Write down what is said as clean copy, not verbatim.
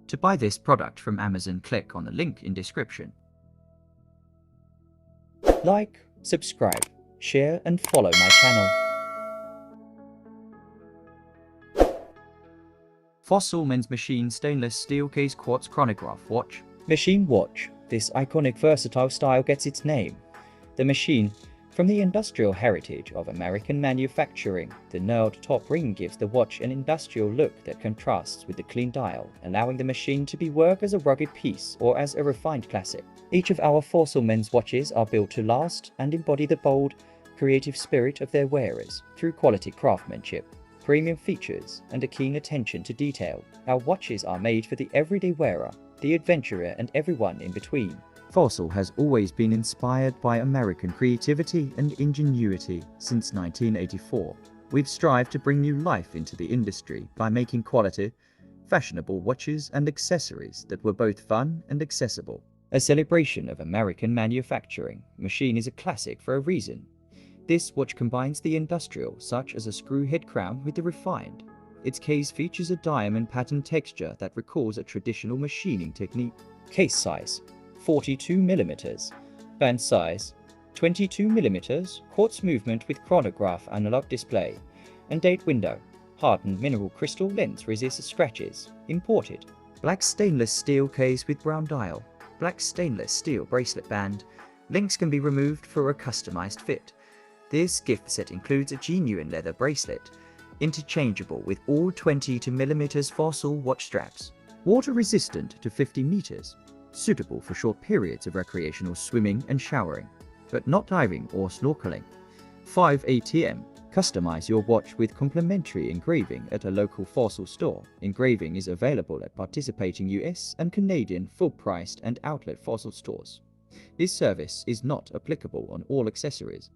To buy this product from Amazon, click on the link in description. Like, subscribe, share and follow my channel. Fossil Men's Machine Stainless Steel Case Quartz Chronograph Watch. Machine watch. This iconic versatile style gets its name. The machine, from the industrial heritage of American manufacturing, the knurled top ring gives the watch an industrial look that contrasts with the clean dial, allowing the machine to be work as a rugged piece or as a refined classic. Each of our Fossil Men's watches are built to last and embody the bold, creative spirit of their wearers through quality craftsmanship, premium features, and a keen attention to detail. Our watches are made for the everyday wearer, the adventurer, and everyone in between. Fossil has always been inspired by American creativity and ingenuity since 1984. We've strived to bring new life into the industry by making quality, fashionable watches and accessories that were both fun and accessible. A celebration of American manufacturing, Machine is a classic for a reason. This watch combines the industrial, such as a screw head crown, with the refined. Its case features a diamond pattern texture that recalls a traditional machining technique. Case size 42mm, band size 22mm, quartz movement with chronograph analog display, and date window. Hardened mineral crystal lens resists scratches. Imported. Black stainless steel case with brown dial. Black stainless steel bracelet band. Links can be removed for a customized fit. This gift set includes a genuine leather bracelet, interchangeable with all 22mm Fossil watch straps. Water resistant to 50 meters. Suitable for short periods of recreational swimming and showering, but not diving or snorkeling. 5 ATM. Customize your watch with complimentary engraving at a local Fossil store. Engraving is available at participating US and Canadian full-priced and outlet Fossil stores. This service is not applicable on all accessories.